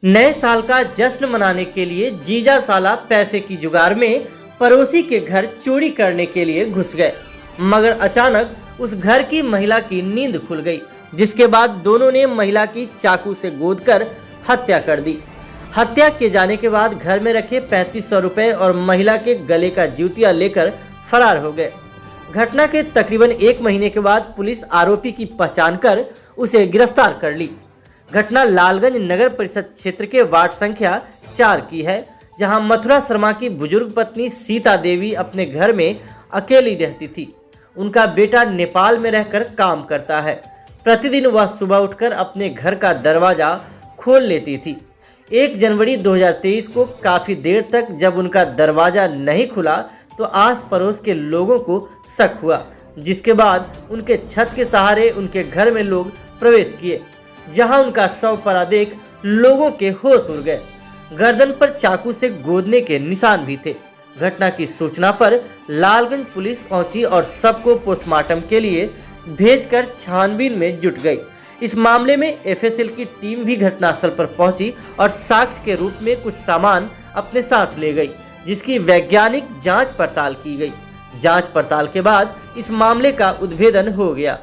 नए साल का जश्न मनाने के लिए जीजा साला पैसे की जुगाड़ में पड़ोसी के घर चोरी करने के लिए घुस गए, मगर अचानक उस घर की महिला की नींद खुल गई, जिसके बाद दोनों ने महिला की चाकू से गोदकर हत्या कर दी। हत्या किए जाने के बाद घर में रखे 3500 रुपए और महिला के गले का जूतिया लेकर फरार हो गए। घटना के तकरीबन 1 महीने के बाद पुलिस आरोपी की पहचान कर उसे गिरफ्तार कर ली। घटना लालगंज नगर परिषद क्षेत्र के वार्ड संख्या 4 की है, जहां मथुरा शर्मा की बुजुर्ग पत्नी सीता देवी अपने घर में अकेली रहती थी। उनका बेटा नेपाल में रहकर काम करता है। प्रतिदिन वह सुबह उठकर अपने घर का दरवाजा खोल लेती थी। 1 जनवरी 2023 को काफ़ी देर तक जब उनका दरवाजा नहीं खुला तो आस पड़ोस के लोगों को शक हुआ, जिसके बाद उनके छत के सहारे उनके घर में लोग प्रवेश किए, जहां उनका शव पड़ा देख लोगों के होश उड़ गए। गर्दन पर चाकू से गोदने के निशान भी थे। घटना की सूचना पर लालगंज पुलिस पहुंची और सबको पोस्टमार्टम के लिए भेजकर छानबीन में जुट गई। इस मामले में एफएसएल की टीम भी घटनास्थल पर पहुंची और साक्ष्य के रूप में कुछ सामान अपने साथ ले गई, जिसकी वैज्ञानिक जांच पड़ताल की गई। जांच पड़ताल के बाद इस मामले का उद्भेदन हो गया।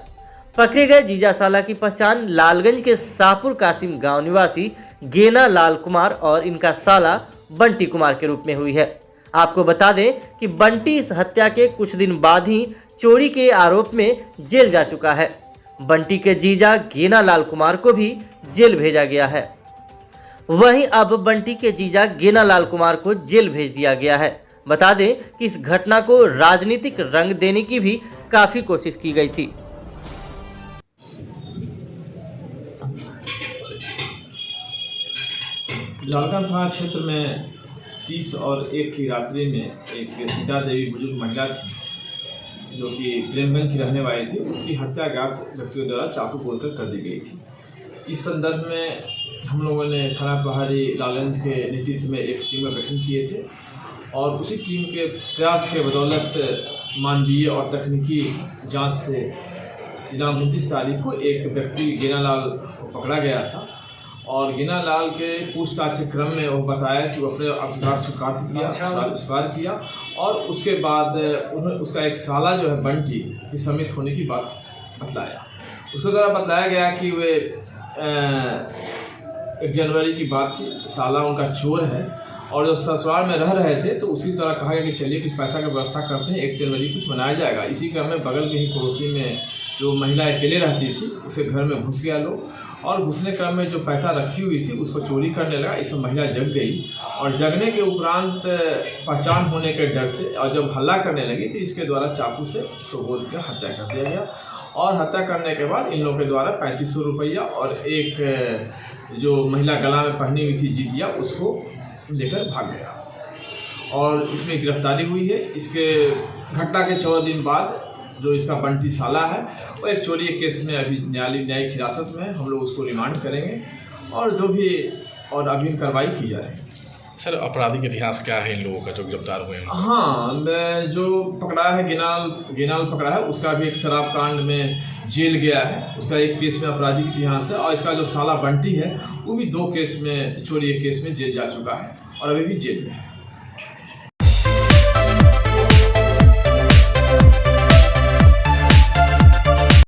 पकड़े गए जीजा साला की पहचान लालगंज के शाहपुर कासिम गांव निवासी गेना लाल कुमार और इनका साला बंटी कुमार के रूप में हुई है। आपको बता दें कि बंटी इस हत्या के कुछ दिन बाद ही चोरी के आरोप में जेल जा चुका है। बंटी के जीजा गेना लाल कुमार को भी जेल भेजा गया है। वहीं अब बंटी के जीजा गेना लाल कुमार को जेल भेज दिया गया है। बता दें कि इस घटना को राजनीतिक रंग देने की भी काफी कोशिश की गई थी। लालगंज थाना क्षेत्र में 30 और 1 की रात्रि में एक सीता देवी बुजुर्ग महिला थी, जो कि प्रेमगंज की रहने वाली थी। उसकी हत्या अज्ञात व्यक्तियों द्वारा चाकू बोलकर कर दी गई थी। इस संदर्भ में हम लोगों ने थाना प्रभारी लालगंज के नेतृत्व में एक टीम का गठन किए थे और उसी टीम के प्रयास के बदौलत मानवीय और तकनीकी जांच से दिनांक 29 तारीख को एक व्यक्ति गेना लाल को पकड़ा गया था और गेना लाल के पूछताछ के क्रम में वो बताया कि वो अपने अपराध स्वीकार किया और उसके बाद उन्होंने उसका एक साला जो है बंटी की समित होने की बात बतलाया। उसके द्वारा बतलाया गया कि वे 1 जनवरी की बात थी, साला उनका चोर है और जब ससुराल में रह रहे थे तो उसी तरह कहा गया कि चलिए कुछ पैसा की व्यवस्था करते हैं, 1 जनवरी कुछ मनाया जाएगा। इसी क्रम में बगल के ही पड़ोसी में जो महिला अकेले रहती थी उसके घर में घुस गया लोग और घुसने क्रम में जो पैसा रखी हुई थी उसको चोरी करने लगा। इसमें महिला जग गई और जगने के उपरांत पहचान होने के डर से और जब हल्ला करने लगी तो इसके द्वारा चाकू से उसको गोद कर हत्या कर दिया गया और हत्या करने के बाद इन लोगों के द्वारा 3500 रुपया और एक जो महिला गला में पहनी हुई थी जीतिया उसको लेकर भाग गया और इसमें गिरफ्तारी हुई है। इसके घटना के 14 दिन बाद जो इसका बंटी साला है वो एक चोरी के केस में अभी न्यायिक हिरासत में हम लोग उसको रिमांड करेंगे और जो भी और अभी कार्रवाई की जा रही है। सर, आपराधिक इतिहास क्या है इन लोगों का जो गिरफ्तार हुए हैं? हाँ, जो पकड़ा है गेनाल पकड़ा है उसका भी एक शराब कांड में जेल गया है। उसका एक केस में आपराधिक इतिहास है और इसका जो साला बंटी है वो भी 2 केस में चोरी के केस में जेल जा चुका है और अभी भी जेल में है।